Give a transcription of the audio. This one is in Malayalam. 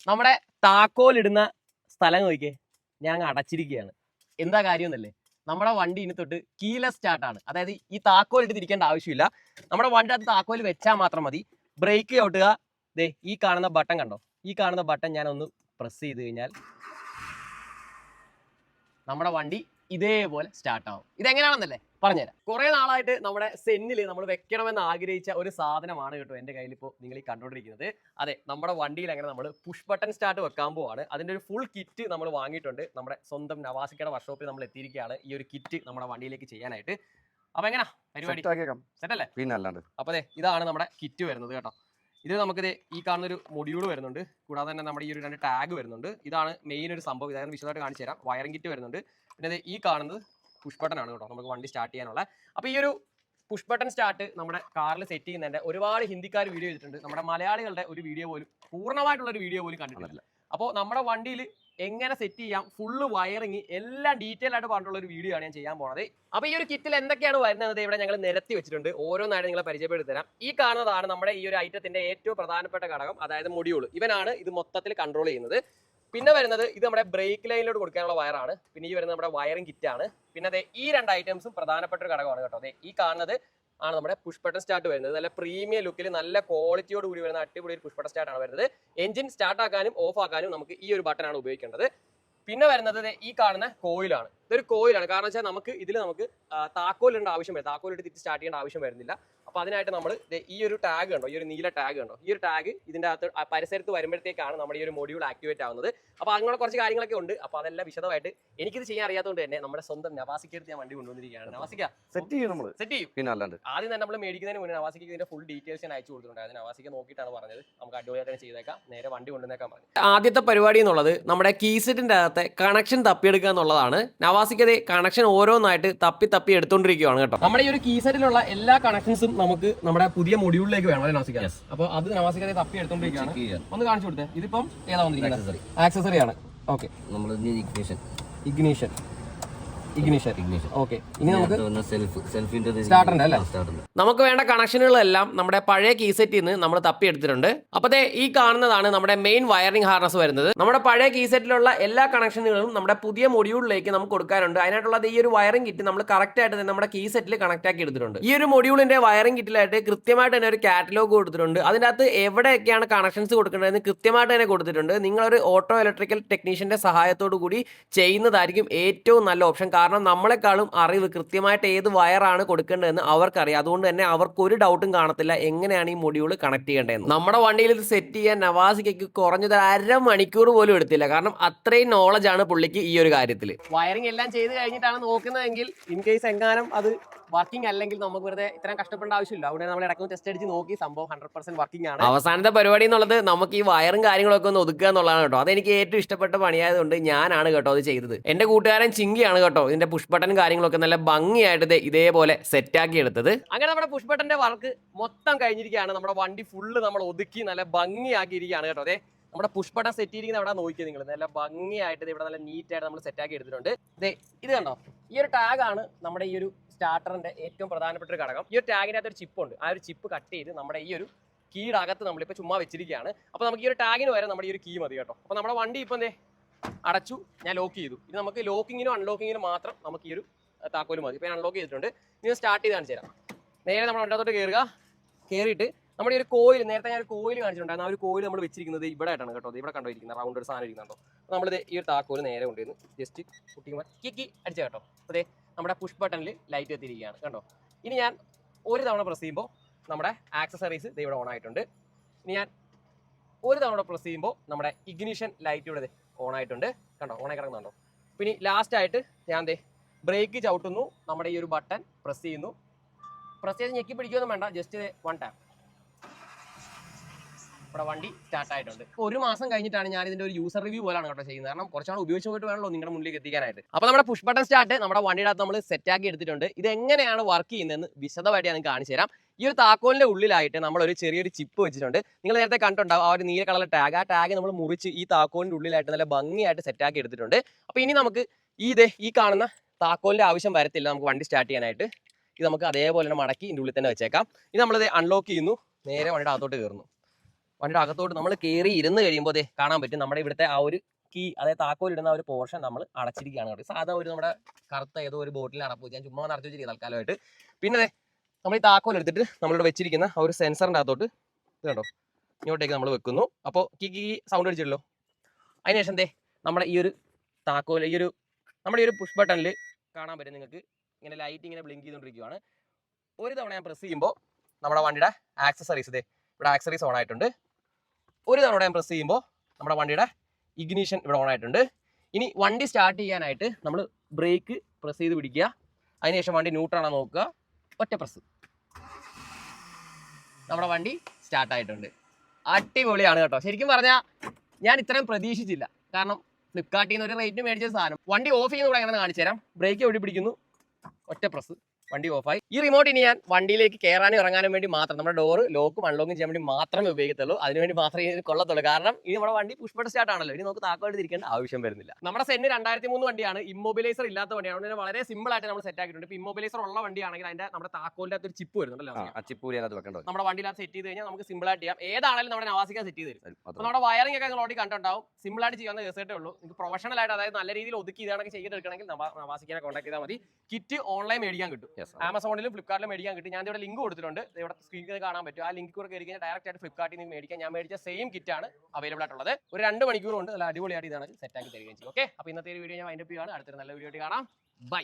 നമ്മുടെ താക്കോലിടുന്ന സ്ഥലം നോക്കിയേ, ഞാൻ അടച്ചിരിക്കുകയാണ്. എന്താ കാര്യം എന്നല്ലേ, നമ്മുടെ വണ്ടി ഇനി തൊട്ട് കീലെസ് സ്റ്റാർട്ടാണ്. അതായത് ഈ താക്കോൽ ഇട്ട് തിരിക്കേണ്ട ആവശ്യമില്ല. നമ്മുടെ വണ്ടി അത് താക്കോൽ വെച്ചാൽ മാത്രം മതി. ബ്രേക്ക് ചവിട്ടുക, ദേ ഈ കാണുന്ന ബട്ടൺ കണ്ടോ, ഈ കാണുന്ന ബട്ടൺ ഞാൻ ഒന്ന് പ്രസ് ചെയ്ത് കഴിഞ്ഞാൽ നമ്മുടെ വണ്ടി ഇതേപോലെ സ്റ്റാർട്ട് ആവും. ഇതെങ്ങനെയാണെന്നല്ലേ പറഞ്ഞുതരാം. കുറെ നാളായിട്ട് നമ്മുടെ സെന്നിൽ നമ്മൾ വെക്കണമെന്ന് ആഗ്രഹിച്ച ഒരു സാധനമാണ് കേട്ടോ എൻ്റെ കയ്യിൽ ഇപ്പോൾ നിങ്ങൾ ഈ കണ്ടുകൊണ്ടിരിക്കുന്നത്. അതെ, നമ്മുടെ വണ്ടിയിൽ അങ്ങനെ നമ്മൾ പുഷ് ബട്ടൺ സ്റ്റാർട്ട് വെക്കാൻ പോവാണ്. അതിൻ്റെ ഒരു ഫുൾ കിറ്റ് നമ്മൾ വാങ്ങിയിട്ടുണ്ട്. നമ്മുടെ സ്വന്തം നവാസിക്കയുടെ വർക്ക്ഷോപ്പിൽ നമ്മൾ എത്തിയിരിക്കുകയാണ് ഈ ഒരു കിറ്റ് നമ്മുടെ വണ്ടിയിലേക്ക് ചെയ്യാനായിട്ട്. അപ്പോൾ എങ്ങനെയാ പരിപാടി, സെറ്റ് അല്ലേ? പിന്നെ അല്ലാണ്ട്. അപ്പോൾ അതെ, ഇതാണ് നമ്മുടെ കിറ്റ് വരുന്നത് കേട്ടോ. ഇത് നമുക്കിത് ഈ കാണുന്നൊരു മൊഡ്യൂൾ വരുന്നുണ്ട്, കൂടാതെ തന്നെ നമ്മുടെ ഈ ഒരു 2 ടാഗ് വരുന്നുണ്ട്. ഇതാണ് മെയിൻ ഒരു സംഭവം. ഇതായത് വിശദമായിട്ട് കാണിച്ചു തരാം. വയറിംഗ് കിറ്റ് വരുന്നുണ്ട്. പിന്നെ ഈ കാണുന്നത് പുഷ് ബട്ടൺ ആണ് കേട്ടോ, നമുക്ക് വണ്ടി സ്റ്റാർട്ട് ചെയ്യാനുള്ള. അപ്പോൾ ഈ ഒരു പുഷ് ബട്ടൺ സ്റ്റാർട്ട് നമ്മുടെ കാറിൽ സെറ്റ് ചെയ്യുന്നതിൻ്റെ ഒരുപാട് ഹിന്ദിക്കാർ വീഡിയോ ചെയ്തിട്ടുണ്ട്. നമ്മുടെ മലയാളികളുടെ ഒരു വീഡിയോ പോലും, പൂർണ്ണമായിട്ടുള്ള ഒരു വീഡിയോ പോലും കണ്ടിട്ടില്ല. അപ്പോൾ നമ്മുടെ വണ്ടിയിൽ എങ്ങനെ സെറ്റ് ചെയ്യാം, ഫുള്ള് വയറിങ് എല്ലാം ഡീറ്റെയിൽ ആയിട്ട് പറഞ്ഞിട്ടുള്ള ഒരു വീഡിയോ ആണ് ഞാൻ ചെയ്യാൻ പോകുന്നത്. അപ്പോൾ ഈ ഒരു കിറ്റിൽ എന്തൊക്കെയാണ് വരുന്നത് ഇവിടെ ഞങ്ങൾ നിരത്തി വെച്ചിട്ടുണ്ട്. ഓരോന്നായിട്ട് നിങ്ങളെ പരിചയപ്പെടുത്തി തരാം. ഈ കാണുന്നതാണ് നമ്മുടെ ഈ ഒരു ഐറ്റത്തിന്റെ ഏറ്റവും പ്രധാനപ്പെട്ട ഘടകം, അതായത് മൊഡ്യൂൾ. ഇവനാണ് ഇത് മൊത്തത്തിൽ കൺട്രോൾ ചെയ്യുന്നത്. പിന്നെ വരുന്നത് ഇത് നമ്മുടെ ബ്രേക്ക് ലൈനിലോട്ട് കൊടുക്കാനുള്ള വയറാണ്. പിന്നെ ഈ വരുന്നത് നമ്മുടെ വയറിംഗ് കിറ്റാണ്. പിന്നെ അതെ ഈ 2 ഐറ്റംസും പ്രധാനപ്പെട്ട ഒരു ഘടകമാണ് കേട്ടോ. അതെ ഈ കാണുന്നത് ആണ് നമ്മുടെ പുഷ് ബട്ടൺ സ്റ്റാർട്ട് വരുന്നത്. നല്ല പ്രീമിയം ലുക്കിൽ നല്ല ക്വാളിറ്റിയോട് കൂടി വരുന്ന അടിപൊളി ഒരു പുഷ് ബട്ടൺ സ്റ്റാർട്ട് ആണ് വരുന്നത്. എഞ്ചിൻ സ്റ്റാർട്ട് ആക്കാനും ഓഫ് ആക്കാനും നമുക്ക് ഈ ഒരു ബട്ടൺ ആണ് ഉപയോഗിക്കേണ്ടത്. പിന്നെ വരുന്നത് ഈ കാണുന്ന കോയിലാണ്. ഇതൊരു കോയിലാണ്, കാരണം വെച്ചാൽ നമുക്ക് ഇതിൽ താക്കോലിടേണ്ട ആവശ്യം വരും. താക്കോലിട്ട് തിരിച്ച് സ്റ്റാർട്ട് ചെയ്യേണ്ട ആവശ്യം വരുന്നില്ല. അപ്പോൾ അതിനായിട്ട് നമ്മൾ ഈ ഒരു ടാഗ് കണ്ടോ, ഈ ഒരു നീല ടാഗ് കണ്ടോ, ഈ ഒരു ടാഗ് ഇതിൻ്റെ അകത്ത് പരിസരത്ത് വരുമ്പോഴത്തേക്കാണ് നമ്മുടെ ഈ ഒരു മൊഡ്യൂൾ ആക്ടിവേറ്റ് ആവുന്നത്. അപ്പോൾ അങ്ങനെ കുറച്ച് കാര്യങ്ങളൊക്കെ ഉണ്ട്. അപ്പോൾ അതെല്ലാം വിശദമായിട്ട് എനിക്കിത് ചെയ്യാൻ അറിയാത്തതുകൊണ്ട് തന്നെ നമ്മുടെ സ്വന്തം നവാസിക്കടുത്ത് ഞാൻ വണ്ടി കൊണ്ടുവന്നിരിക്കുകയാണ്. നവാസിക്ക സെറ്റ് ചെയ്യും. പിന്നെ അല്ലാണ്ട് ആദ്യം തന്നെ നമ്മൾ മേടിക്കുന്നതിന് മുന്നേ നവാസിക്ക് ഇതിന്റെ ഫുൾ ഡീറ്റെയിൽസ് ഞാൻ അയച്ചു കൊടുത്തിട്ടുണ്ട്. അത് നവാസിക്ക് നോക്കിയിട്ടാണ് പറഞ്ഞത് നമുക്ക് അടിപൊളിയായിട്ട് ചെയ്തേക്കാം, നേരെ വണ്ടി കൊണ്ടുവന്നേക്കാൻ പറഞ്ഞു. ആദ്യത്തെ പരിപാടി എന്നുള്ളത് നമ്മുടെ കീസെറ്റിന്റെ അകത്തെ കണക്ഷൻ തപ്പിയെടുക്കുക എന്നുള്ളതാണ്. നവാസിക്കത് കണക്ഷൻ ഓരോന്നായിട്ട് തപ്പി എടുത്തോണ്ടിരിക്കുകയാണ് കേട്ടോ. നമ്മുടെ ഈ ഒരു കീസെറ്റിലുള്ള എല്ലാ കണക്ഷൻസും നമുക്ക് നമ്മുടെ പുതിയ മൊഡ്യൂളിലേക്ക് വേണം നവാസിക്ക. അപ്പോൾ അത് നവാസിക്കത് തപ്പി എടുത്തോണ്ടിരിക്കുകയാണ്. ഒന്ന് കാണിച്ചു കൊടുത്തേ. ഇതിപ്പം ഏതാ വന്നിരിക്കുന്നത്? ആക്സസറി ആണ്. Okay, ignition. ഓക്കെ, ഇനി നമുക്ക് സ്റ്റാർട്ടറിന്റെ അല്ലേ? നമുക്ക് വേണ്ട കണക്ഷനുകളെല്ലാം നമ്മുടെ പഴയ കീസെറ്റിൽ നിന്ന് നമ്മൾ തപ്പിയെടുത്തിട്ടുണ്ട്. അപ്പോൾ ഈ കാണുന്നതാണ് നമ്മുടെ മെയിൻ വയറിംഗ് ഹാർനസ് വരുന്നത്. നമ്മുടെ പഴയ കീസെറ്റിലുള്ള എല്ലാ കണക്ഷനുകളും നമ്മുടെ പുതിയ മൊഡ്യൂളിലേക്ക് നമുക്ക് കൊടുക്കാറുണ്ട്. അതിനായിട്ടുള്ളത് ഈ ഒരു വയറിംഗ് കിറ്റ് നമ്മൾ കറക്റ്റ് ആയിട്ട് തന്നെ നമ്മുടെ കീസെറ്റിൽ കണക്ട് ആക്കി എടുത്തിട്ടുണ്ട്. ഈ ഒരു മൊഡ്യൂളിന്റെ വയറിംഗ് കിറ്റിലായിട്ട് കൃത്യമായിട്ട് തന്നെ ഒരു കാറ്റലോഗ് കൊടുത്തിട്ടുണ്ട്. അതിൻ്റെ അകത്ത് എവിടെയൊക്കെയാണ് കണക്ഷൻസ് കൊടുക്കേണ്ടതെന്ന് കൃത്യമായിട്ട് തന്നെ കൊടുത്തിട്ടുണ്ട്. നിങ്ങളൊരു ഓട്ടോ ഇലക്ട്രിക്കൽ ടെക്നീഷ്യന്റെ സഹായത്തോടു കൂടി ചെയ്യുന്നതായിരിക്കും ഏറ്റവും നല്ല ഓപ്ഷൻ. കാരണം നമ്മളെക്കാളും അറിവ് കൃത്യമായിട്ട് ഏത് വയറാണ് കൊടുക്കേണ്ടതെന്ന് അവർക്കറിയാം. അതുകൊണ്ട് തന്നെ അവർക്ക് ഒരു ഡൗട്ടും കാണത്തില്ല എങ്ങനെയാണ് ഈ മൊഡ്യൂൾ കണക്ട് ചെയ്യേണ്ടതെന്ന്. നമ്മുടെ വണ്ടിയിൽ ഇത് സെറ്റ് ചെയ്യാൻ നവാസിക്കയ്ക്ക് കുറഞ്ഞത് 1/2 മണിക്കൂർ പോലും എടുത്തില്ല. കാരണം അത്രയും നോളജ് ആണ് പുള്ളിക്ക് ഈ ഒരു കാര്യത്തിൽ. വയറിംഗ് എല്ലാം ചെയ്ത് കഴിഞ്ഞിട്ടാണ് നോക്കുന്നതെങ്കിൽ ഇൻ കേസ് എങ്ങാനും അത് വർക്കിംഗ് അല്ലെങ്കിൽ നമുക്ക് വെറുതെ ഇത്രയും കഷ്ടപ്പെടേണ്ട ആവശ്യമില്ല. അവിടെ നമ്മൾ ഇടയ്ക്ക് ടെസ്റ്റ് അടിച്ച് നോക്കി, സംഭവം 100% വർക്കിംഗ് ആണ്. അവസാനത്തെ പരിപാടി എന്നുള്ളത് നമുക്ക് ഈ വയറും കാര്യങ്ങളൊക്കെ ഒന്ന് ഒതുക്കുക എന്നുള്ളതാണ് കേട്ടോ. അതെനിക്ക് ഏറ്റവും ഇഷ്ടപ്പെട്ട പണിയായതുകൊണ്ട് ഞാനാണ് കേട്ടോ അത് ചെയ്തത്. എന്റെ കൂട്ടുകാരൻ ചിങ്കിയാണ് കേട്ടോ ഇതിന്റെ പുഷ് ബട്ടൺ കാര്യങ്ങളൊക്കെ നല്ല ഭംഗിയായിട്ട് ഇതേപോലെ സെറ്റാക്കി എടുത്തത്. അങ്ങനെ നമ്മുടെ പുഷ് ബട്ടന്റെ വർക്ക് മൊത്തം കഴിഞ്ഞിരിക്കുകയാണ്. നമ്മുടെ വണ്ടി ഫുള്ള് നമ്മൾ ഒതുക്കി നല്ല ഭംഗിയാക്കിയിരിക്കുകയാണ് കേട്ടോ. അതെ നമ്മുടെ പുഷ് ബട്ടൺ സെറ്റ് ചെയ്തിരിക്കുന്ന അവിടെ നോക്കിയത് നിങ്ങൾ, നല്ല ഭംഗിയായിട്ട് ഇവിടെ നല്ല നീറ്റായിട്ട് നമ്മൾ സെറ്റാക്കി എടുത്തിട്ടുണ്ട്. ഇത് കണ്ടോ, ഈ ഒരു ടാഗാണ് നമ്മുടെ ഈ ഒരു സ്റ്റാർട്ടറിന്റെ ഏറ്റവും പ്രധാനപ്പെട്ട ഒരു ഘടകം. ഈ ഒരു ടാഗിനകത്ത് ഒരു ചിപ്പ് ഉണ്ട്. ആ ഒരു ചിപ്പ് കട്ട് ചെയ്ത് നമ്മുടെ ഈ ഒരു കീയുടെ അകത്ത് നമ്മളിപ്പോൾ ചുമ്മാ വെച്ചിരിക്കുകയാണ്. അപ്പോൾ നമുക്ക് ഈ ഒരു ടാഗിന് വരെ നമ്മുടെ ഈ ഒരു കീ മതി കേട്ടോ. അപ്പോൾ നമ്മുടെ വണ്ടി ഇപ്പം അടച്ചു, ഞാൻ ലോക്ക് ചെയ്തു. ഇത് നമുക്ക് ലോക്കിങ്ങിനും അൺലോക്കിങ്ങിനും മാത്രം നമുക്ക് ഈ ഒരു താക്കോല് മതി. ഇപ്പോൾ ഞാൻ അൺലോക്ക് ചെയ്തിട്ടുണ്ട്. ഇനി സ്റ്റാർട്ട് ചെയ്ത് കാണിച്ചു തരാം. നേരെ നമ്മൾ വണ്ടിയകത്തോട്ട് കയറിയിട്ട് നമ്മുടെ ഈ ഒരു കോയിൽ, നേരത്തെ ഞാൻ ഒരു കോയിൽ കാണിച്ചിട്ടുണ്ടായിരുന്നു. ആ ഒരു കോയിൽ നമ്മൾ വെച്ചിരിക്കുന്നത് ഇവിടെ ആയിട്ടാണ് കേട്ടോ. ഇവിടെ കണ്ടുപോയിരിക്കുന്നത് റൗണ്ട് ഒരു സാധനം ഇരിക്കുന്നുണ്ടോ. അപ്പോൾ നമ്മളിത് ഈ ഒരു താക്കോല് നേരെ കൊണ്ടുവന്ന് ജസ്റ്റ് കുട്ടിക്കുമ്പോൾ കിക്കി അടിച്ച കേട്ടോ. അതെ നമ്മുടെ പുഷ് ബട്ടണിൽ ലൈറ്റ് എത്തിയിരിക്കുകയാണ് കണ്ടോ. ഇനി ഞാൻ ഒരു തവണ പ്രസ് ചെയ്യുമ്പോൾ നമ്മുടെ ആക്സസറീസ് ഇവിടെ ഓൺ ആയിട്ടുണ്ട്. ഇനി ഞാൻ ഒരു തവണ പ്രസ് ചെയ്യുമ്പോൾ നമ്മുടെ ഇഗ്നിഷൻ ലൈറ്റ് ഇവിടെ ഓൺ ആയിട്ടുണ്ട് കണ്ടോ, ഓണായി കിടക്കുന്നുണ്ടോ. പിന്നെ ലാസ്റ്റ് ആയിട്ട് ഞാൻ ബ്രേക്ക് ചവിട്ടുന്നു, നമ്മുടെ ഈ ഒരു ബട്ടൺ പ്രസ് ചെയ്യുന്നു. പ്രസ് ചെയ്ത് ഞെക്കി പിടിക്കുകയൊന്നും വേണ്ട, ജസ്റ്റ് 1 ടാപ്പ്, നമ്മുടെ വണ്ടി സ്റ്റാർട്ട് ആയിട്ടുണ്ട്. 1 മാസം കഴിഞ്ഞിട്ടാണ് ഞാൻ ഇതിന്റെ ഒരു യൂസർ റിവ്യൂ പോലാണ് കേട്ടോ ചെയ്യുന്നത്. കാരണം കുറച്ചാണ് ഉപയോഗിച്ച് പോയിട്ട് വേണമല്ലോ നിങ്ങളുടെ മുന്നിലേക്ക് എത്തിക്കാനായിട്ട്. അപ്പോൾ നമ്മുടെ പുഷ് ബട്ടൺ സ്റ്റാർട്ട് നമ്മുടെ വണ്ടിയുടെ അകത്ത് നമ്മൾ സെറ്റാക്കി എടുത്തിട്ടുണ്ട്. ഇത് എങ്ങനെയാണ് വർക്ക് ചെയ്യുന്നതെന്ന് വിശദമായിട്ട് ഞാൻ കാണിച്ചു തരാം. ഈ ഒരു താക്കോലിന്റെ ഉള്ളിലായിട്ട് നമ്മളൊരു ചെറിയൊരു ചിപ്പ് വെച്ചിട്ടുണ്ട്. നിങ്ങൾ നേരത്തെ കണ്ടിട്ടുണ്ടാവും ആ ഒരു നീല കളർ ടാഗ്. ആ ടാഗ് നമ്മൾ മുറിച്ച് ഈ താക്കോലിന്റെ ഉള്ളിലായിട്ട് നല്ല ഭംഗിയായിട്ട് സെറ്റാക്കി എടുത്തിട്ടുണ്ട്. അപ്പോൾ ഇനി നമുക്ക് ഈ കാണുന്ന താക്കോലിന്റെ ആവശ്യം വരത്തില്ല നമുക്ക് വണ്ടി സ്റ്റാർട്ട് ചെയ്യാനായിട്ട്. ഇത് നമുക്ക് അതേപോലെ തന്നെ മടക്കി ഇതിൻ്റെ ഉള്ളിൽ തന്നെ വെച്ചേക്കാം. ഇത് നമ്മളിത് അൺലോക്ക് ചെയ്യുന്നു, നേരെ വണ്ടിയുടെ അകത്തോട്ട് കയറുന്നു. വണ്ടിയുടെ അകത്തോട്ട് നമ്മൾ കയറി ഇരുന്ന് കഴിയുമ്പോൾ അതേ കാണാൻ പറ്റും നമ്മുടെ ഇവിടുത്തെ ആ ഒരു കീ, അതായത് താക്കോൽ ഇടുന്ന ഒരു പോർഷൻ നമ്മൾ അടച്ചിരിക്കുകയാണ് കേട്ടോ. സാധാ ഒരു നമ്മുടെ കറുത്ത ഏതോ ഒരു ബോട്ടിൽ അടപ്പ് ഞാൻ ചുമ്മാ നടത്തി വെച്ചിരിക്കുക തൽക്കാലമായിട്ട്. പിന്നെ നമ്മൾ ഈ താക്കോൽ എടുത്തിട്ട് നമ്മളിവിടെ വെച്ചിരിക്കുന്ന ആ ഒരു സെൻസറിൻ്റെ അകത്തോട്ട് ഇത് കണ്ടോ ഇങ്ങോട്ടേക്ക് നമ്മൾ വെക്കുന്നു. അപ്പോൾ കീ സൗണ്ട് അടിച്ചിട്ടല്ലോ. അതിനുശേഷം നമ്മുടെ ഈ ഒരു താക്കോൽ നമ്മുടെ ഈ ഒരു പുഷ് ബട്ടണിൽ കാണാൻ പറ്റും നിങ്ങൾക്ക് ഇങ്ങനെ ലൈറ്റ് ഇങ്ങനെ ബ്ലിങ്ക് ചെയ്തുകൊണ്ടിരിക്കുകയാണ്. ഒരു തവണ ഞാൻ പ്രസ് ചെയ്യുമ്പോൾ നമ്മുടെ വണ്ടിയുടെ ആക്സസറീസ് ഇവിടെ ആക്സസറീസ് ഓൺ ആയിട്ടുണ്ട്. ഒരു തവണ ഞാൻ പ്രസ് ചെയ്യുമ്പോൾ നമ്മുടെ വണ്ടിയുടെ ഇഗ്നിഷൻ ഇവിടെ ഓൺ ആയിട്ടുണ്ട്. ഇനി വണ്ടി സ്റ്റാർട്ട് ചെയ്യാനായിട്ട് നമ്മൾ ബ്രേക്ക് പ്രസ് ചെയ്ത് പിടിക്കുക. അതിനുശേഷം വണ്ടി ന്യൂട്രാണോ നോക്കുക, ഒറ്റ പ്രസ്, നമ്മുടെ വണ്ടി സ്റ്റാർട്ടായിട്ടുണ്ട്. അടിപൊളിയാണ് കേട്ടോ. ശരിക്കും പറഞ്ഞാൽ ഞാൻ ഇത്രയും പ്രതീക്ഷിച്ചില്ല. കാരണം ഫ്ലിപ്കാർട്ടിൽ നിന്ന് ഒരു റേറ്റിന് മേടിച്ച സാധനം വണ്ടി ഓഫ് ചെയ്യുന്ന കൂടെ എങ്ങനെ കാണിച്ചു തരാം. ബ്രേക്ക് എവിടെ പിടിക്കുന്നു, ഒറ്റ പ്രസ്, വണ്ടി ഓഫായി. ഈ റിമോട്ട് ഇനി ഞാൻ വണ്ടിയിലേക്ക് കയറാനും ഇറങ്ങാനും വേണ്ടി മാത്രം, നമ്മുടെ ഡോർ ലോക്കും അൺലോക്കും ചെയ്യാൻ വേണ്ടി മാത്രമേ ഉപയോഗിക്കത്തുള്ളൂ. അതിനുവേണ്ടി മാത്രമേ ഇത് കൊള്ളത്തുള്ളൂ. കാരണം ഇനി നമ്മുടെ വണ്ടി പുഷ് ബട്ടൺ സ്റ്റാർട്ട് ആണല്ലോ, ഇനി നമുക്ക് താക്കോൽ തിരിക്കേണ്ട ആവശ്യം വരുന്നില്ല. നമ്മുടെ സെന്ന് 2003 വണ്ടിയാണ്, ഇമ്മൊബിലൈസർ ഇല്ലാത്ത വണ്ടിയാണ്. അതുകൊണ്ട് വളരെ സിമ്പിൾ ആയിട്ട് നമ്മൾ സെറ്റ് ആക്കിയിട്ടുണ്ട്. ഇപ്പോൾ ഇമ്മൊബിലൈസർ ഉള്ള വണ്ടിയാണെങ്കിൽ അതിന്റെ നമ്മുടെ താക്കോലിന്റെ ഒരു ചിപ്പ് വരുന്നുണ്ടല്ലോ, നമ്മുടെ വണ്ടിയിൽ സെറ്റ് ചെയ്ത് കഴിഞ്ഞാൽ നമുക്ക് സിമ്പിൾ ആയിട്ട് ചെയ്യാം. ഏതാണെങ്കിലും നമ്മുടെ നവാസിക്കാൻ സെറ്റ് ചെയ്ത് തരും. അപ്പോൾ നമ്മുടെ വയറിംഗ് ഒക്കെ നിങ്ങൾ ഓൾറെഡി കണ്ടിട്ടുണ്ടാവും. സിമ്പിൾ ആയിട്ട് ചെയ്യാവുന്ന കേസേ ഉള്ളൂ. നിങ്ങൾക്ക് പ്രൊഫഷണൽ ആയിട്ട്, അതായത് നല്ല രീതിയിൽ ഒതുക്കി ഇതാണെങ്കിൽ ചെയ്തെടുക്കണമെങ്കിൽ നവാസിക്കാനെ കോൺടാക്ട് ചെയ്താൽ മതി. കിറ്റ് ഓൺലൈൻ മേടിക്കാൻ കിട്ടും, ആമസോണിലും ഫ്ലിപ്കാർട്ടിലും മേടിക്കാൻ കിട്ടും. ഞാൻ ഇവിടെ ലിങ്ക് കൊടുത്തിട്ടുണ്ട്, ഇവിടെ സ്ക്രീനിൽ കാണാൻ പറ്റും. ആ ലിങ്ക് കൂടെ കയറി കഴിഞ്ഞാൽ ഡയറക്റ്റ് ആയിട്ട് ഫ്ലിപ്കാർട്ടിൽ നിന്ന് മേടിക്കാൻ. ഞാൻ മേടിച്ച സെയിം കിറ്റാണ് അവൈലബിൾ ആയിട്ടുള്ളത്. ഒരു 2 മണിക്കൂർ കൊണ്ട് നല്ല അടിപൊളിയായിട്ട് ഇതാണ് സെറ്റ് ആക്കി തരികയും ചെയ്യും. ഓക്കെ, അപ്പോൾ ഇന്നത്തെ ഒരു വീഡിയോ ഞാൻ വൈൻഡപ്പ് ചെയ്യുകയാണ്. അടുത്തൊരു നല്ല വീഡിയോ ആയിട്ട് കാണാം. ബൈ.